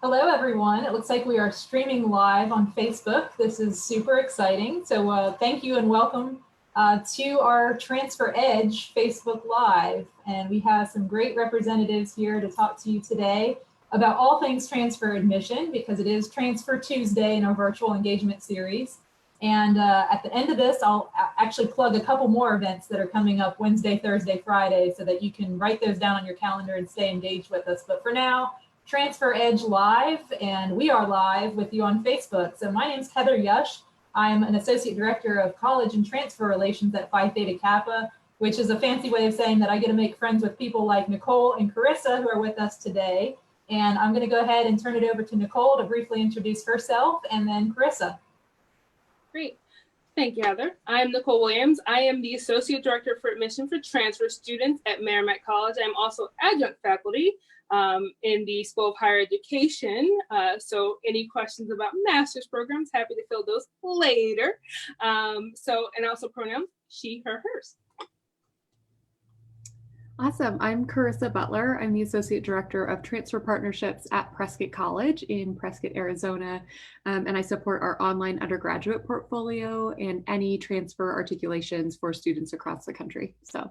Hello, everyone. It looks like we are streaming live on Facebook. This is super exciting. So thank you and welcome to our Transfer Edge Facebook Live. And we have some great representatives here to talk to you today about all things transfer admission, because it is Transfer Tuesday in our virtual engagement series. And at the end of this, I'll actually plug a couple more events that are coming up Wednesday, Thursday, Friday, so that you can write those down on your calendar and stay engaged with us. But for now, Transfer Edge Live, and we are live with you on Facebook. So my name is Heather Yush. I'm an Associate Director of College and Transfer Relations at Phi Theta Kappa, which is a fancy way of saying that I get to make friends with people like Nicole and Carissa, who are with us today. And I'm going to go ahead and turn it over to Nicole to briefly introduce herself, and then Carissa. Great. Thank you, Heather. I am Nicole Williams. I am the Associate Director for Admission for Transfer Students at Merrimack College. I'm also adjunct faculty in the School of Higher Education. So any questions about master's programs, happy to fill those later. And also pronouns, she, her, hers. Awesome. I'm Carissa Butler. I'm the Associate Director of Transfer Partnerships at Prescott College in Prescott, Arizona. And I support our online undergraduate portfolio and any transfer articulations for students across the country. So.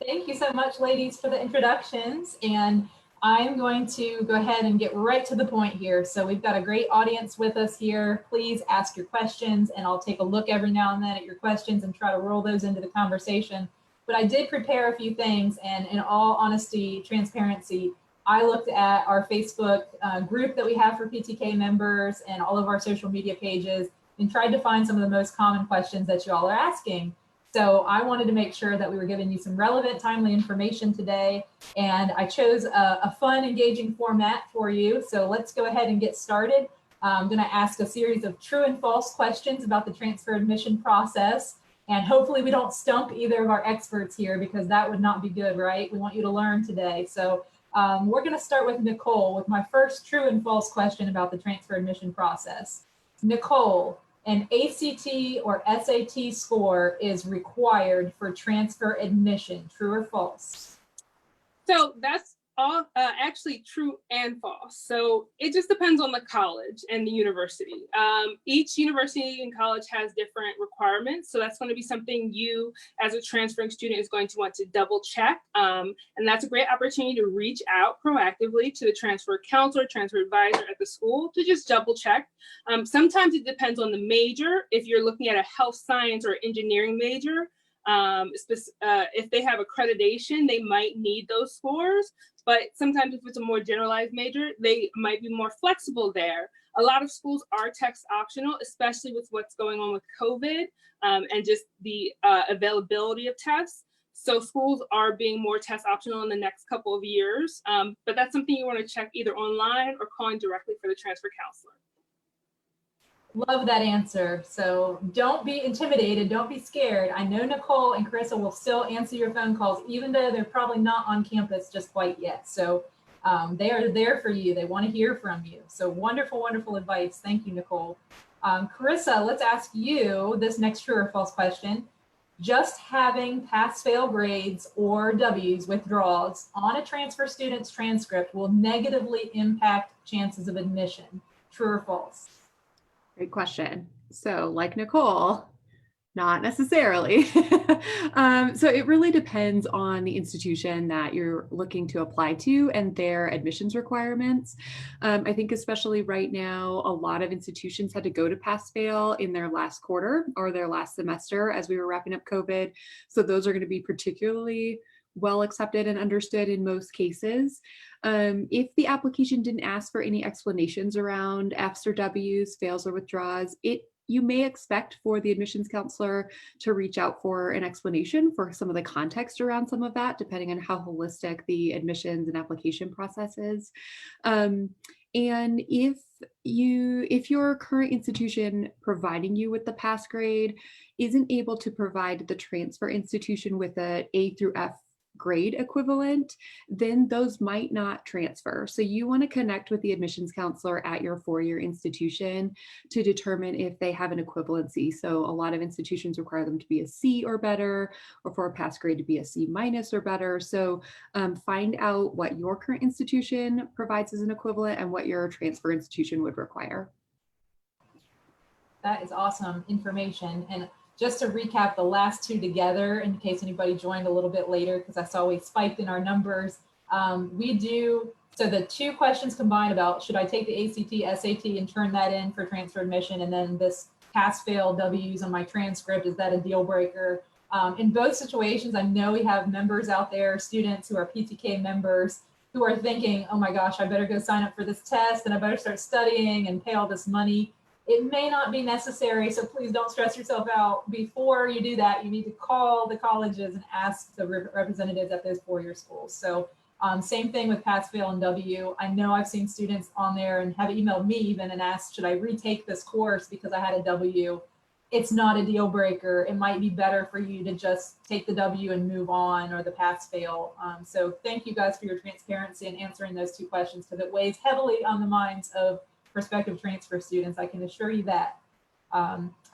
Thank you so much, ladies, for the introductions. And I'm going to go ahead and get right to the point here. So we've got a great audience with us here. Please ask your questions, and I'll take a look every now and then at your questions and try to roll those into the conversation. But I did prepare a few things, and in all honesty, transparency, I looked at our Facebook group that we have for PTK members and all of our social media pages and tried to find some of the most common questions that you all are asking. So I wanted to make sure that we were giving you some relevant, timely information today. And I chose a fun, engaging format for you. So let's go ahead and get started. I'm going to ask a series of true and false questions about the transfer admission process. And hopefully we don't stump either of our experts here, because that would not be good, right? We want you to learn today. So we're going to start with Nicole with my first true and false question about the transfer admission process. Nicole, an ACT or SAT score is required for transfer admission, true or false? So that's all actually true and false. So it just depends on the college and the university. Each university and college has different requirements. So that's going to be something you as a transferring student is going to want to double check. And that's a great opportunity to reach out proactively to the transfer counselor, transfer advisor at the school to just double check. Sometimes it depends on the major. If you're looking at a health science or engineering major, if they have accreditation, they might need those scores. But sometimes if it's a more generalized major, they might be more flexible there. A lot of schools are text optional, especially with what's going on with COVID and just the availability of tests. So schools are being more test optional in the next couple of years. But that's something you want to check either online or calling directly for the transfer counselor. Love that answer. So don't be intimidated. Don't be scared. I know Nicole and Carissa will still answer your phone calls, even though they're probably not on campus just quite yet. So they are there for you. They want to hear from you. So wonderful, wonderful advice. Thank you, Nicole. Carissa, let's ask you this next true or false question. Just having pass-fail grades or W's withdrawals on a transfer student's transcript will negatively impact chances of admission. True or false? Great question. So like Nicole, not necessarily. So it really depends on the institution that you're looking to apply to and their admissions requirements. I think especially right now, a lot of institutions had to go to pass-fail in their last quarter or their last semester as we were wrapping up COVID. So those are going to be particularly well accepted and understood in most cases. If the application didn't ask for any explanations around F's or W's, fails or withdraws, you may expect for the admissions counselor to reach out for an explanation for some of the context around some of that, depending on how holistic the admissions and application process is. And if your current institution providing you with the pass grade isn't able to provide the transfer institution with an A through F grade equivalent, then those might not transfer. So you want to connect with the admissions counselor at your four-year institution to determine if they have an equivalency. So a lot of institutions require them to be a C or better, or for a pass grade to be a C minus or better. So find out what your current institution provides as an equivalent and what your transfer institution would require. That is awesome information. And just to recap the last two together, in case anybody joined a little bit later, because I saw we spiked in our numbers, so the two questions combined about should I take the ACT, SAT and turn that in for transfer admission, and then this pass fail W's on my transcript, is that a deal breaker? In both situations, I know we have members out there, students who are PTK members, who are thinking, oh my gosh, I better go sign up for this test and I better start studying and pay all this money. It may not be necessary, so please don't stress yourself out. Before you do that, you need to call the colleges and ask the representatives at those four-year schools. So same thing with pass, fail, and W. I know I've seen students on there and have emailed me even and asked, should I retake this course because I had a W? It's not a deal breaker. It might be better for you to just take the W and move on, or the pass, fail. So thank you guys for your transparency and answering those two questions, because it weighs heavily on the minds of prospective transfer students, I can assure you that.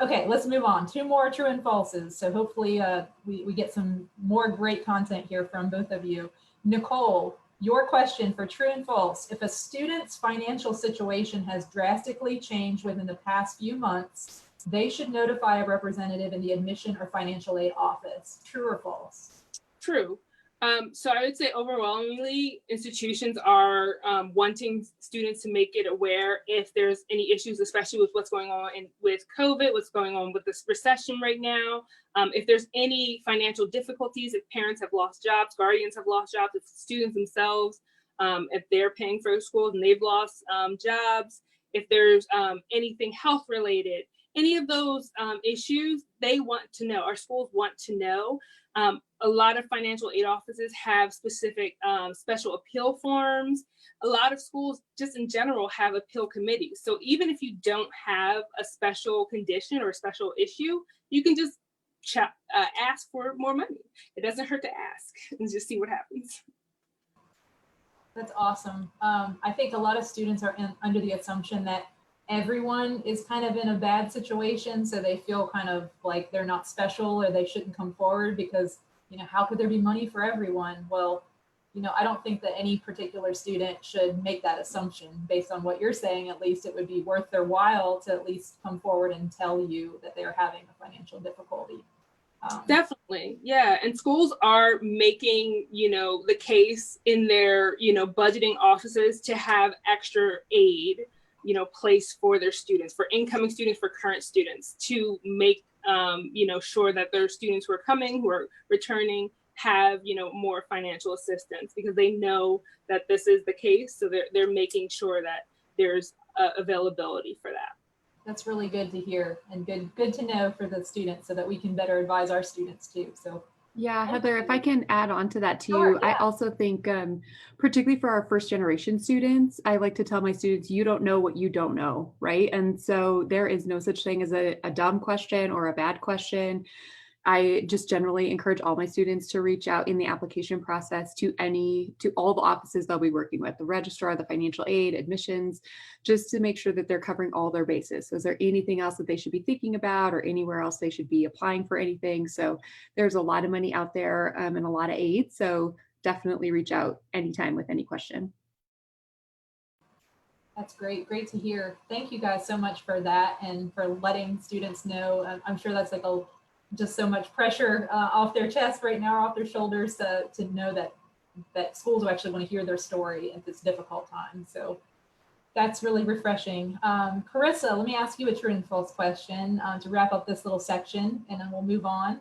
Okay, let's move on. Two more true and falses. So hopefully we get some more great content here from both of you. Nicole, your question for true and false: if a student's financial situation has drastically changed within the past few months, they should notify a representative in the admission or financial aid office. True or false? True. So I would say overwhelmingly institutions are wanting students to make it aware if there's any issues, especially with what's going on with COVID, what's going on with this recession right now. If there's any financial difficulties, if parents have lost jobs, guardians have lost jobs, if students themselves, if they're paying for schools and they've lost jobs, if there's anything health related, any of those issues, they want to know. Our schools want to know. A lot of financial aid offices have specific special appeal forms. A lot of schools just in general have appeal committees. So even if you don't have a special condition or a special issue, you can just ask for more money. It doesn't hurt to ask and just see what happens. That's awesome. I think a lot of students are under the assumption that everyone is kind of in a bad situation, so they feel kind of like they're not special or they shouldn't come forward because, how could there be money for everyone? Well, I don't think that any particular student should make that assumption. Based on what you're saying, at least it would be worth their while to at least come forward and tell you that they're having a financial difficulty. Definitely. Yeah. And schools are making, the case in their, budgeting offices to have extra aid, placed for their students, for incoming students, for current students, to make, sure that their students who are coming, who are returning, have, more financial assistance, because they know that this is the case. So they're making sure that there's availability for that. That's really good to hear, and good to know for the students, so that we can better advise our students too. So yeah, Heather, if I can add on to that too, sure, yeah. I also think, particularly for our first generation students, I like to tell my students, you don't know what you don't know, right? And so there is no such thing as a dumb question or a bad question. I just generally encourage all my students to reach out in the application process to all the offices they'll be working with, the registrar, the financial aid, admissions, just to make sure that they're covering all their bases. So is there anything else that they should be thinking about, or anywhere else they should be applying for anything? So there's a lot of money out there and a lot of aid. So definitely reach out anytime with any question. That's great. Great to hear. Thank you guys so much for that, and for letting students know. I'm sure that's like just so much pressure off their chest right now, off their shoulders, to know that schools will actually want to hear their story at this difficult time. So that's really refreshing. Carissa, let me ask you a true and false question to wrap up this little section, and then we'll move on.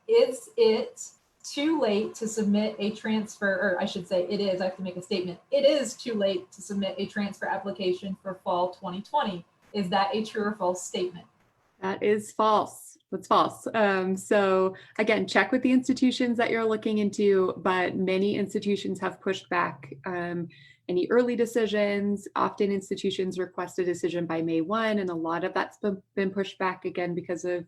Is it too late to submit a transfer, or I should say it is, I have to make a statement. It is too late to submit a transfer application for fall 2020. Is that a true or false statement? That is false. That's false. So again, check with the institutions that you're looking into, but many institutions have pushed back any early decisions. Often institutions request a decision by May 1, and a lot of that's been pushed back again because of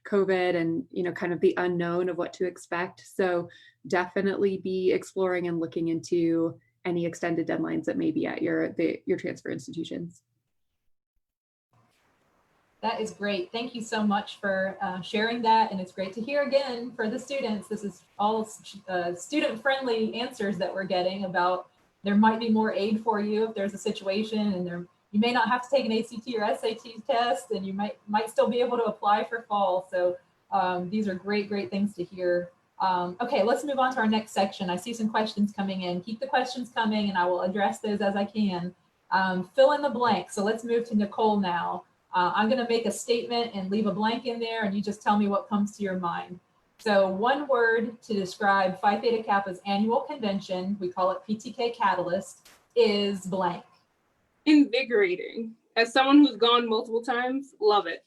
COVID and, kind of the unknown of what to expect. So definitely be exploring and looking into any extended deadlines that may be at your transfer institutions. That is great. Thank you so much for sharing that. And it's great to hear again for the students. This is all student-friendly answers that we're getting about there might be more aid for you if there's a situation, and you may not have to take an ACT or SAT test, and you might still be able to apply for fall. So these are great things to hear. Okay, let's move on to our next section. I see some questions coming in. Keep the questions coming, and I will address those as I can. Fill in the blank. So let's move to Nicole now. I'm going to make a statement and leave a blank in there, and you just tell me what comes to your mind. So one word to describe Phi Theta Kappa's annual convention, we call it PTK Catalyst, is blank. Invigorating. As someone who's gone multiple times, love it.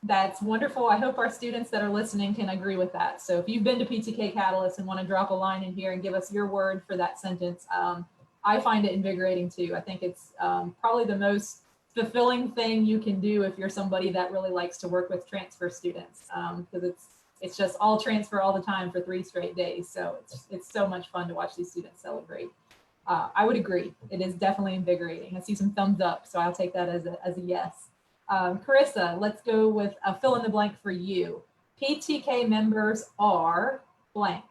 That's wonderful. I hope our students that are listening can agree with that. So if you've been to PTK Catalyst and want to drop a line in here and give us your word for that sentence, I find it invigorating too. I think it's probably the most fulfilling thing you can do if you're somebody that really likes to work with transfer students, because it's just all transfer all the time for 3 straight days. So it's so much fun to watch these students celebrate. I would agree. It is definitely invigorating. I see some thumbs up, so I'll take that as a yes. Carissa, let's go with a fill in the blank for you. PTK members are blank.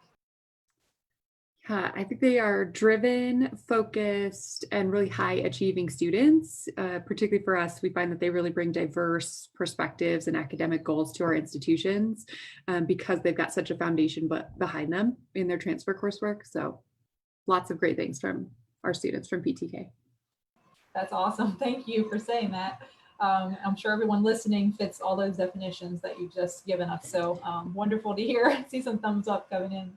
I think they are driven, focused, and really high achieving students. Particularly for us, we find that they really bring diverse perspectives and academic goals to our institutions because they've got such a foundation behind them in their transfer coursework. So lots of great things from our students from PTK. That's awesome. Thank you for saying that. I'm sure everyone listening fits all those definitions that you've just given us. So wonderful to hear. I see some thumbs up coming in.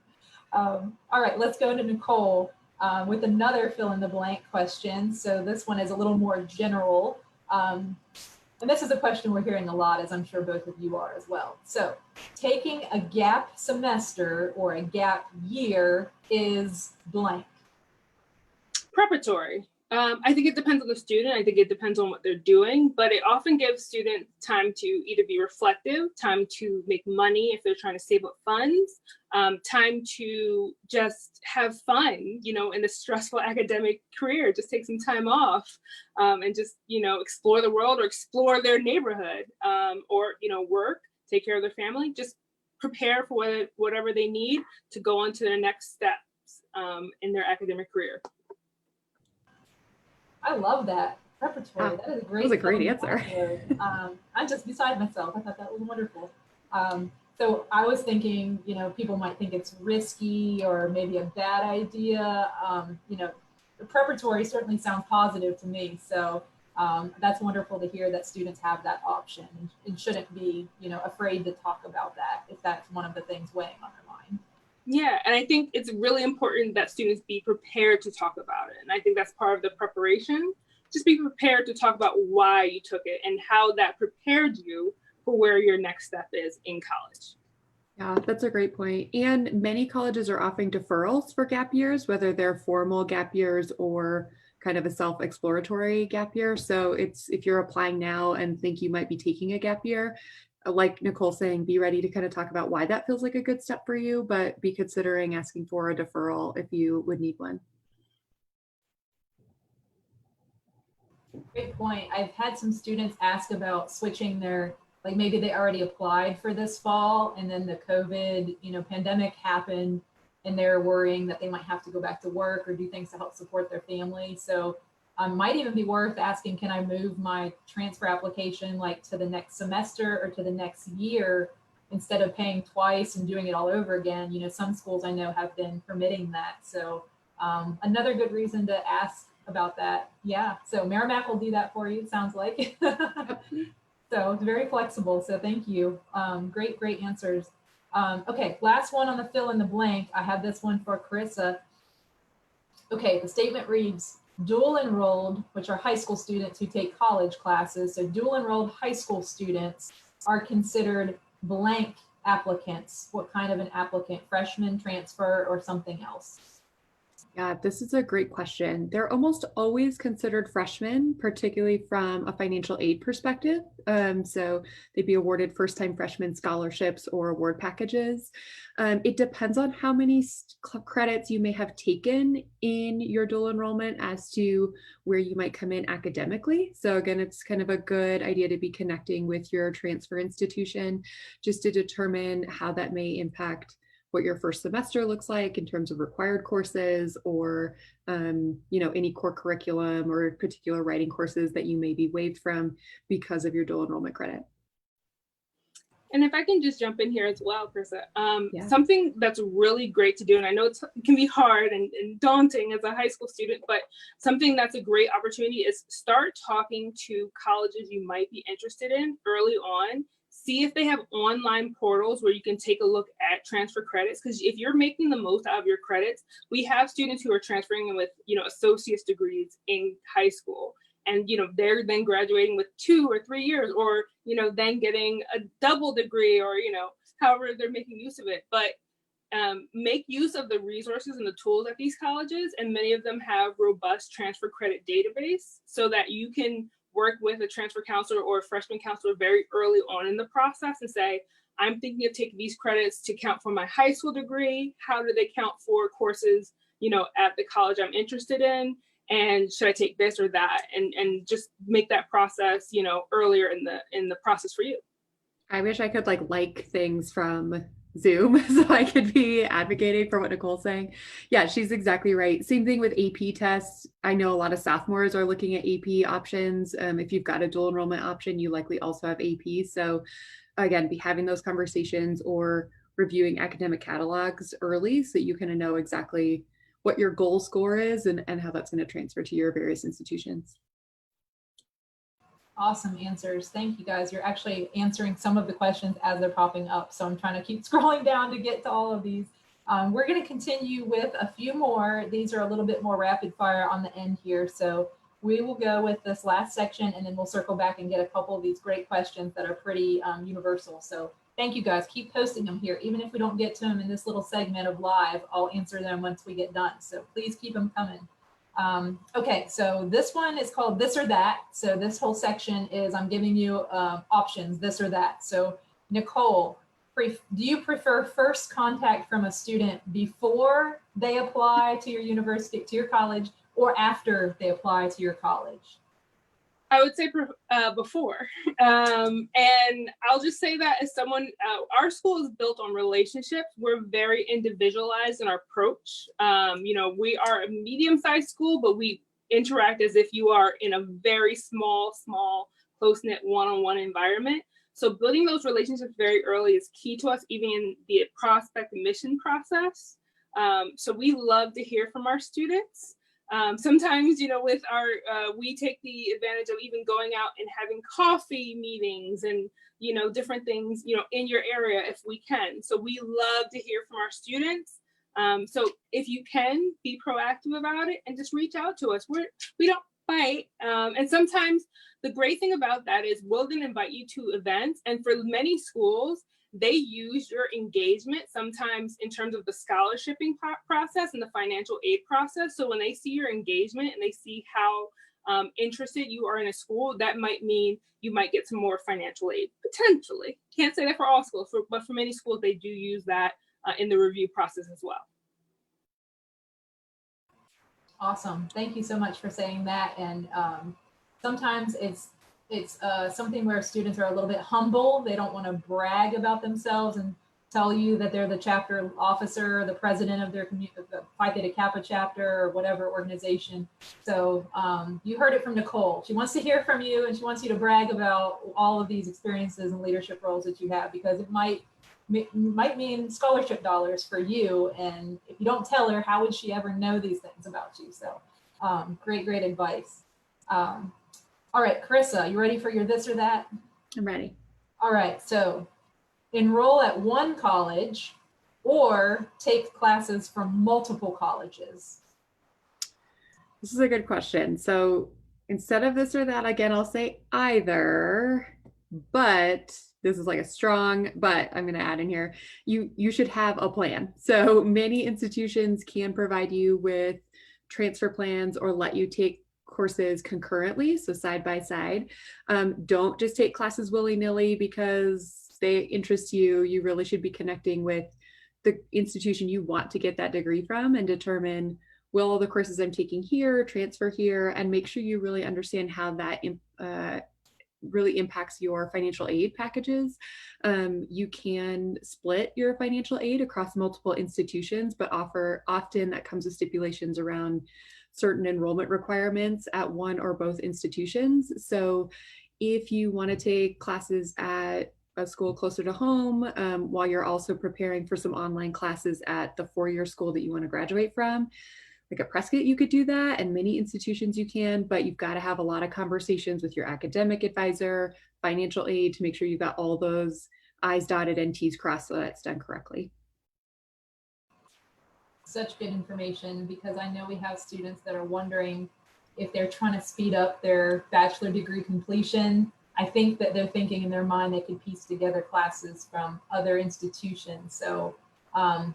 All right, let's go to Nicole with another fill in the blank question. So this one is a little more general. And this is a question we're hearing a lot, as I'm sure both of you are as well. So taking a gap semester or a gap year is blank. Preparatory. I think it depends on the student. I think it depends on what they're doing, but it often gives students time to either be reflective, time to make money if they're trying to save up funds, time to just have fun, in the stressful academic career, just take some time off and just, explore the world or explore their neighborhood or, work, take care of their family, just prepare for whatever they need to go on to their next steps in their academic career. I love that. Preparatory. That is a great. That was a great answer. I'm just beside myself. I thought that was wonderful. So I was thinking, people might think it's risky or maybe a bad idea. The preparatory certainly sounds positive to me. So that's wonderful to hear that students have that option and shouldn't be, afraid to talk about that if that's one of the things weighing on their mind. Yeah, and I think it's really important that students be prepared to talk about it. And I think that's part of the preparation. Just be prepared to talk about why you took it and how that prepared you for where your next step is in college. Yeah, that's a great point. And many colleges are offering deferrals for gap years, whether they're formal gap years or kind of a self-exploratory gap year. So if you're applying now and think you might be taking a gap year, like Nicole saying, be ready to kind of talk about why that feels like a good step for you, but be considering asking for a deferral if you would need one. Great point. I've had some students ask about switching like maybe they already applied for this fall and then the COVID, pandemic happened and they're worrying that they might have to go back to work or do things to help support their family. So might even be worth asking, can I move my transfer application like to the next semester or to the next year instead of paying twice and doing it all over again? Some schools I know have been permitting that. So another good reason to ask about that. Yeah, so Merrimack will do that for you, it sounds like. So it's very flexible, so thank you. Great answers. Okay, last one on the fill in the blank. I have this one for Carissa. Okay, the statement reads, dual enrolled, which are high school students who take college classes. So dual enrolled high school students are considered blank applicants. What kind of an applicant? Freshman, transfer, or something else? Yeah, this is a great question. They're almost always considered freshmen, particularly from a financial aid perspective. So they'd be awarded first-time freshman scholarships or award packages. It depends on how many credits you may have taken in your dual enrollment as to where you might come in academically. So again, it's kind of a good idea to be connecting with your transfer institution just to determine how that may impact what your first semester looks like in terms of required courses or any core curriculum or particular writing courses that you may be waived from because of your dual enrollment credit. And if I can just jump in here as well, Krista, Yeah. something that's really great to do, and I know it can be hard and daunting as a high school student, but something that's a great opportunity is start talking to colleges you might be interested in early on. See if they have online portals where you can take a look at transfer credits. Because if you're making the most out of your credits, we have students who are transferring in with, associate's degrees in high school. And, they're then graduating with 2 or 3 years or, then getting a double degree or, however they're making use of it. But make use of the resources and the tools at these colleges. And many of them have robust transfer credit database so that you can work with a transfer counselor or a freshman counselor very early on in the process and say, I'm thinking of taking these credits to count for my high school degree. How do they count for courses, at the college I'm interested in? And should I take this or that? And just make that process, earlier in the process for you. I wish I could like things from Zoom so I could be advocating for what Nicole's saying. Yeah, she's exactly right. Same thing with AP tests. I know a lot of sophomores are looking at AP options. If you've got a dual enrollment option, you likely also have AP. So again, be having those conversations or reviewing academic catalogs early so that you kind of know exactly what your goal score is and how that's going to transfer to your various institutions. Awesome answers. Thank you guys. You're actually answering some of the questions as they're popping up. So I'm trying to keep scrolling down to get to all of these. We're going to continue with a few more. These are a little bit more rapid fire on the end here. So we will go with this last section and then we'll circle back and get a couple of these great questions that are pretty universal. So thank you guys. Keep posting them here. Even if we don't get to them in this little segment of live, I'll answer them once we get done. So please keep them coming. Okay, so this one is called This or That. So this whole section is I'm giving you options, this or that. So Nicole, do you prefer first contact from a student before they apply to your university, to your college, or after they apply to your college? I would say before. And I'll just say that as someone, our school is built on relationships. We're very individualized in our approach. We are a medium-sized school, but we interact as if you are in a very small, close-knit one-on-one environment. So building those relationships very early is key to us, even in the prospect admission process. So we love to hear from our students. Sometimes, with our, we take the advantage of even going out and having coffee meetings and, different things, in your area if we can. So we love to hear from our students. So if you can be proactive about it and just reach out to us, we don't fight. And sometimes the great thing about that is we'll then invite you to events. And for many schools, they use your engagement sometimes in terms of the scholarshiping process and the financial aid process. So when they see your engagement and they see how interested you are in a school, that might mean you might get some more financial aid, potentially. Can't say that for all schools, but for many schools, they do use that in the review process as well. Awesome. Thank you so much for saying that. And sometimes it's something where students are a little bit humble. They don't want to brag about themselves and tell you that they're the chapter officer, the president of their the Phi Theta Kappa chapter or whatever organization. So you heard it from Nicole. She wants to hear from you and she wants you to brag about all of these experiences and leadership roles that you have, because it might mean scholarship dollars for you. And if you don't tell her, how would she ever know these things about you? So great advice. All right, Carissa, you ready for your this or that? I'm ready. All right, so enroll at one college or take classes from multiple colleges. This is a good question. So instead of this or that, again, I'll say either, but this is like a strong but I'm going to add in here. You should have a plan. So many institutions can provide you with transfer plans or let you take courses concurrently, so side by side. Don't just take classes willy-nilly because they interest you. You really should be connecting with the institution you want to get that degree from and determine, will all the courses I'm taking here transfer here, and make sure you really understand how that really impacts your financial aid packages. You can split your financial aid across multiple institutions, but often that comes with stipulations around certain enrollment requirements at one or both institutions. So if you want to take classes at a school closer to home, while you're also preparing for some online classes at the four-year school that you want to graduate from, like at Prescott, you could do that, and many institutions you can, but you've got to have a lot of conversations with your academic advisor, financial aid, to make sure you've got all those I's dotted and T's crossed so that's done correctly. Such good information, because I know we have students that are wondering if they're trying to speed up their bachelor degree completion. I think that they're thinking in their mind they could piece together classes from other institutions. So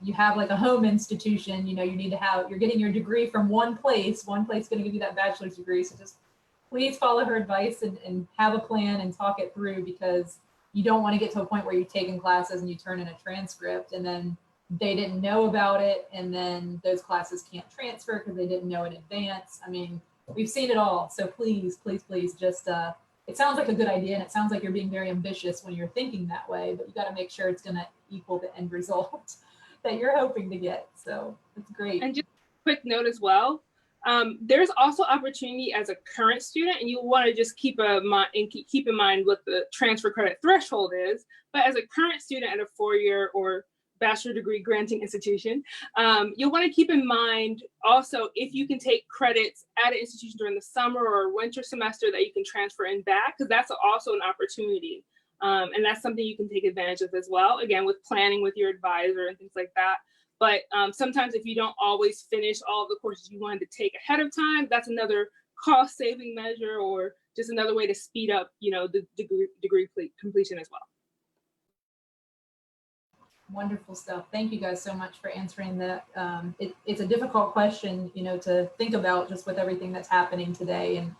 you have like a home institution, you know, you need to have, you're getting your degree from one place going to give you that bachelor's degree. So just please follow her advice and have a plan and talk it through, because you don't want to get to a point where you've taken classes and you turn in a transcript and then they didn't know about it, and then those classes can't transfer because they didn't know in advance. I mean, we've seen it all. So please, please, please just, it sounds like a good idea, and it sounds like you're being very ambitious when you're thinking that way, but you got to make sure it's going to equal the end result that you're hoping to get. So it's great. And just a quick note as well, there's also opportunity as a current student, and you want to just keep in mind what the transfer credit threshold is. But as a current student at a four-year or bachelor degree granting institution, you'll want to keep in mind also if you can take credits at an institution during the summer or winter semester that you can transfer in back, because that's also an opportunity. And that's something you can take advantage of as well, again, with planning with your advisor and things like that. But sometimes if you don't always finish all of the courses you wanted to take ahead of time, that's another cost saving measure, or just another way to speed up, you know, the degree completion as well. Wonderful stuff. Thank you guys so much for answering that. It's a difficult question, you know, to think about just with everything that's happening today. And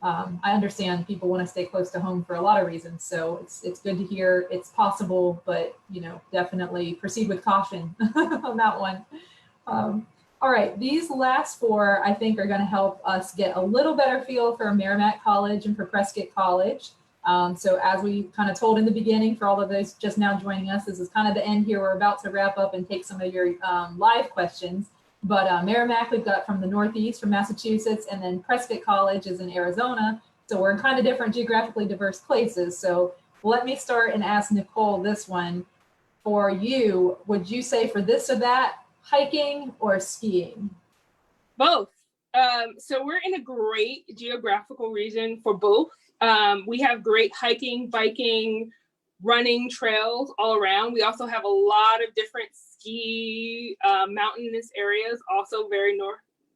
I understand people want to stay close to home for a lot of reasons. So it's good to hear it's possible, but, you know, definitely proceed with caution on that one. All right, these last four, I think, are going to help us get a little better feel for Merrimack College and for Prescott College. So as we kind of told in the beginning, for all of those just now joining us, this is kind of the end here. We're about to wrap up and take some of your live questions. But Merrimack, we've got from the Northeast, from Massachusetts, and then Prescott College is in Arizona. So we're in kind of different geographically diverse places. So let me start and ask Nicole this one. For you, would you say for this or that, hiking or skiing? Both. So we're in a great geographical region for both. We have great hiking, biking, running trails all around. We also have a lot of different ski mountainous areas, also very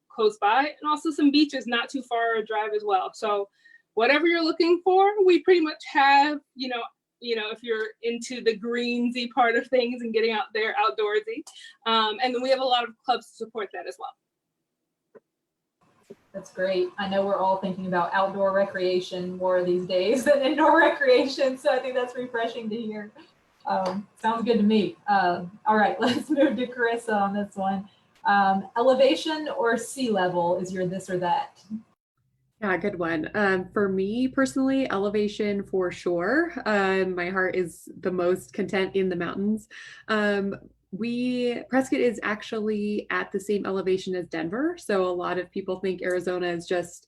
close by, and also some beaches not too far a drive as well. So whatever you're looking for, we pretty much have, you know, if you're into the greensy part of things and getting out there outdoorsy. And then we have a lot of clubs to support that as well. That's great. I know we're all thinking about outdoor recreation more these days than indoor recreation. So I think that's refreshing to hear. Sounds good to me. All right, let's move to Carissa on this one. Elevation or sea level is your this or that? Yeah, good one. For me personally, elevation for sure. My heart is the most content in the mountains. Prescott is actually at the same elevation as Denver. So a lot of people think Arizona is just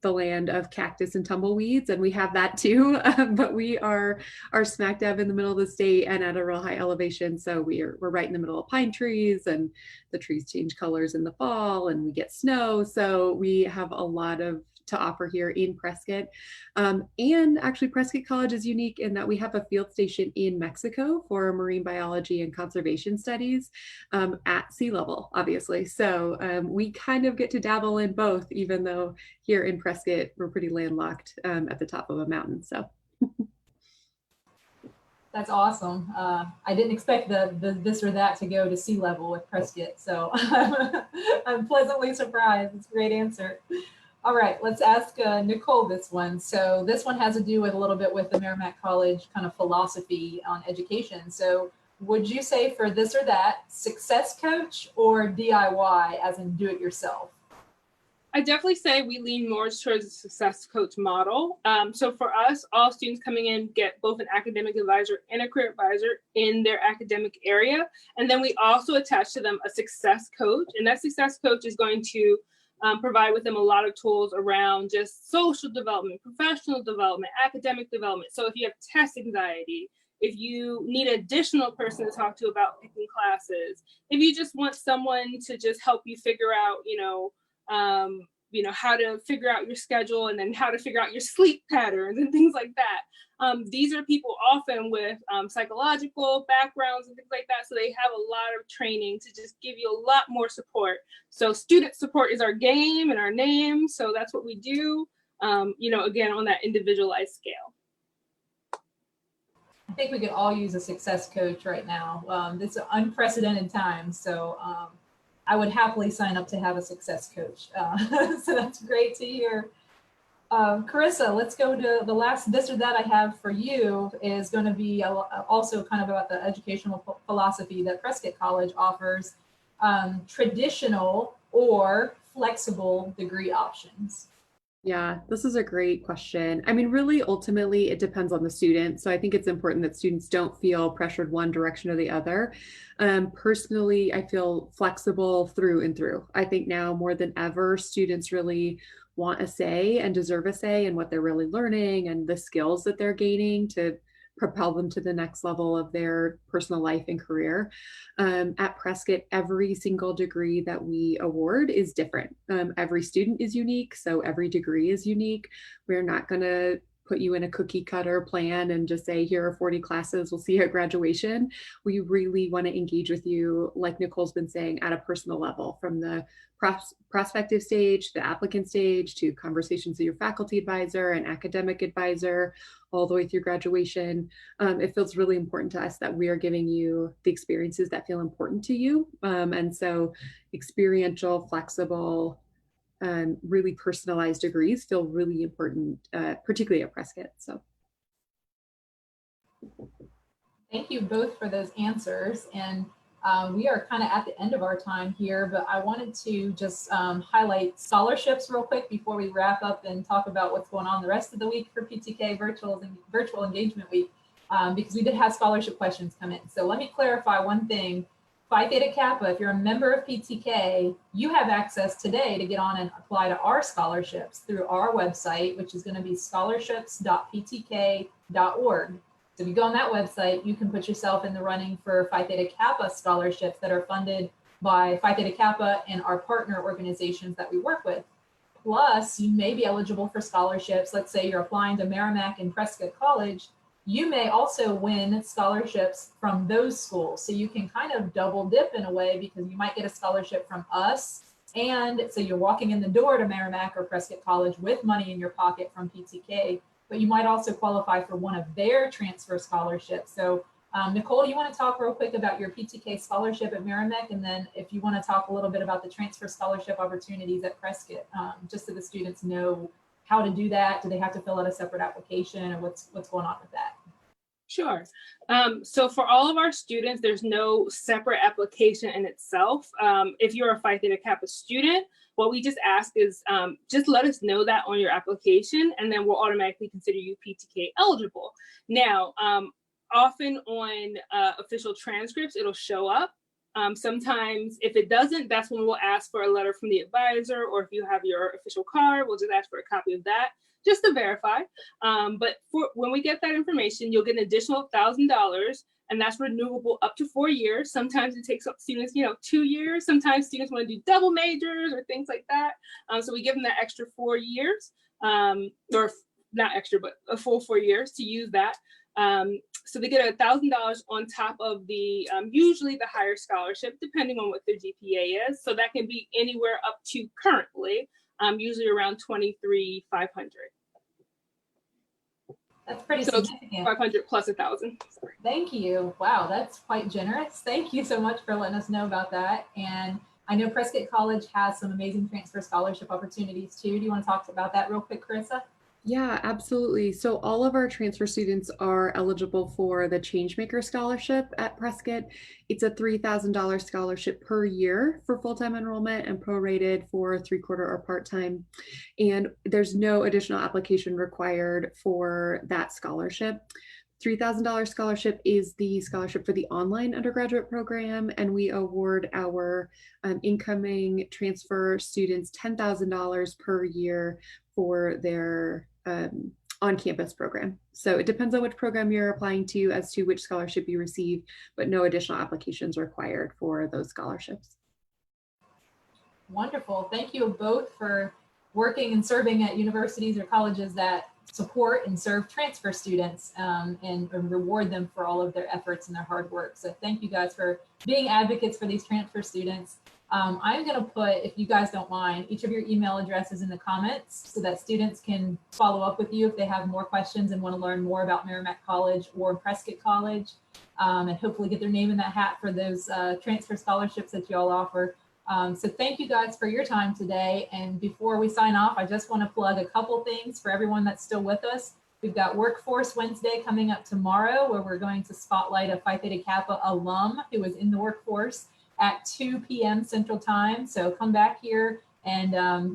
the land of cactus and tumbleweeds, and we have that too. But we are smack dab in the middle of the state and at a real high elevation. So we're right in the middle of pine trees, and the trees change colors in the fall and we get snow. So we have a lot of to offer here in Prescott. And actually Prescott College is unique in that we have a field station in Mexico for marine biology and conservation studies at sea level, obviously. So we kind of get to dabble in both, even though here in Prescott, we're pretty landlocked at the top of a mountain. So. That's awesome. I didn't expect the this or that to go to sea level with Prescott, so I'm pleasantly surprised. It's a great answer. All right, let's ask Nicole this one. So this one has to do with a little bit with the Merrimack College kind of philosophy on education. So would you say for this or that, success coach or DIY, as in do it yourself? I definitely say we lean more towards a success coach model. So for us, all students coming in get both an academic advisor and a career advisor in their academic area. And then we also attach to them a success coach. And that success coach is going to provide with them a lot of tools around just social development, professional development, academic development. So if you have test anxiety, if you need an additional person to talk to about picking classes, if you just want someone to just help you figure out, how to figure out your schedule and then how to figure out your sleep patterns and things like that. These are people often with psychological backgrounds and things like that. So they have a lot of training to just give you a lot more support. So student support is our game and our name. So that's what we do, again, on that individualized scale. I think we could all use a success coach right now. This is unprecedented times. So I would happily sign up to have a success coach. So that's great to hear. Carissa, let's go to the last this or that I have for you is going to be also kind of about the educational philosophy that Prescott College offers, traditional or flexible degree options. Yeah, this is a great question. I mean, really, ultimately, it depends on the student. So I think it's important that students don't feel pressured one direction or the other. Personally, I feel flexible through and through. I think now more than ever, students really want a say and deserve a say in what they're really learning and the skills that they're gaining to propel them to the next level of their personal life and career. At Prescott, every single degree that we award is different. Every student is unique, so every degree is unique. We're not going to put you in a cookie cutter plan and just say, here are 40 classes, we'll see you at graduation. We really want to engage with you, like Nicole's been saying, at a personal level, from the prospective stage, the applicant stage, to conversations with your faculty advisor and academic advisor, all the way through graduation. It feels really important to us that we are giving you the experiences that feel important to you. And so experiential, flexible, really personalized degrees feel really important, particularly at Prescott. So thank you both for those answers. And we are kind of at the end of our time here, but I wanted to just highlight scholarships real quick before we wrap up and talk about what's going on the rest of the week for PTK Virtual Engagement Week, because we did have scholarship questions come in. So let me clarify one thing. Phi Theta Kappa, if you're a member of PTK, you have access today to get on and apply to our scholarships through our website, which is going to be scholarships.ptk.org. So if you go on that website, you can put yourself in the running for Phi Theta Kappa scholarships that are funded by Phi Theta Kappa and our partner organizations that we work with. Plus, you may be eligible for scholarships. Let's say you're applying to Merrimack and Prescott College. You may also win scholarships from those schools. So you can kind of double dip in a way, because you might get a scholarship from us. And so you're walking in the door to Merrimack or Prescott College with money in your pocket from PTK, but you might also qualify for one of their transfer scholarships. So Nicole, you want to talk real quick about your PTK scholarship at Merrimack? And then if you want to talk a little bit about the transfer scholarship opportunities at Prescott, just so the students know how to do that. Do they have to fill out a separate application, or what's going on with that? Sure. So for all of our students, there's no separate application in itself. If you're a Phi Theta Kappa student, what we just ask is just let us know that on your application, and then we'll automatically consider you PTK eligible. Now, often on official transcripts, it'll show up. Sometimes if it doesn't, that's when we'll ask for a letter from the advisor, or if you have your official card, we'll just ask for a copy of that just to verify. But when we get that information, you'll get an additional $1,000 and that's renewable up to 4 years. Sometimes it takes students, 2 years. Sometimes students want to do double majors or things like that. So we give them that extra 4 years, or not extra, but a full 4 years to use that. So they get $1,000 on top of the usually the higher scholarship, depending on what their GPA is. So that can be anywhere up to currently, usually around $23,500. That's pretty So significant. 500 plus 1,000. Thank you. Wow, that's quite generous. Thank you so much for letting us know about that. And I know Prescott College has some amazing transfer scholarship opportunities too. Do you want to talk about that real quick, Carissa? Yeah, absolutely. So all of our transfer students are eligible for the Changemaker Scholarship at Prescott. It's a $3,000 scholarship per year for full-time enrollment and prorated for 3/4 or part-time. And there's no additional application required for that scholarship. $3,000 scholarship is the scholarship for the online undergraduate program, and we award our incoming transfer students $10,000 per year for their on-campus program. So it depends on which program you're applying to as to which scholarship you receive, but no additional applications required for those scholarships. Wonderful. Thank you both for working and serving at universities or colleges that support and serve transfer students and reward them for all of their efforts and their hard work. So thank you guys for being advocates for these transfer students. I'm going to put, if you guys don't mind, each of your email addresses in the comments so that students can follow up with you if they have more questions and want to learn more about Merrimack College or Prescott College, and hopefully get their name in that hat for those transfer scholarships that you all offer. So thank you guys for your time today. And before we sign off, I just want to plug a couple things for everyone that's still with us. We've got Workforce Wednesday coming up tomorrow, where we're going to spotlight a Phi Theta Kappa alum who is in the workforce at 2 p.m. Central Time. So come back here and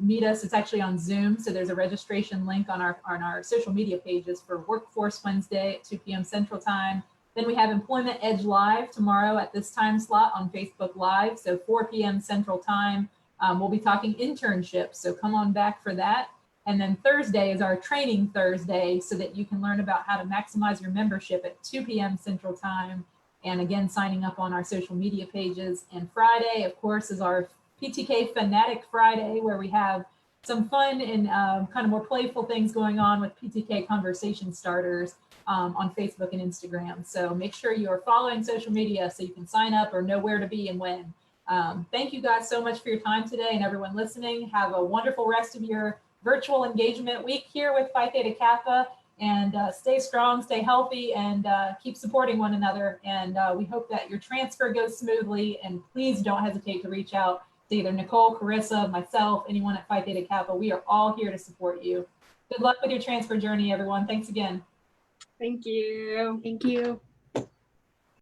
meet us. It's actually on Zoom. So there's a registration link on our social media pages for Workforce Wednesday at 2 p.m. Central Time. Then we have Employment Edge Live tomorrow at this time slot on Facebook Live. So 4 p.m. Central Time. We'll be talking internships. So come on back for that. And then Thursday is our training Thursday so that you can learn about how to maximize your membership at 2 p.m. Central Time. And again, signing up on our social media pages. And Friday, of course, is our PTK Fanatic Friday, where we have some fun and kind of more playful things going on with PTK conversation starters on Facebook and Instagram. So make sure you are following social media so you can sign up or know where to be and when. Thank you guys so much for your time today, and everyone listening. Have a wonderful rest of your virtual engagement week here with Phi Theta Kappa. And stay strong, stay healthy, and keep supporting one another. And we hope that your transfer goes smoothly. And please don't hesitate to reach out to either Nicole, Carissa, myself, anyone at Phi Theta Kappa. We are all here to support you. Good luck with your transfer journey, everyone. Thanks again. Thank you. Thank you.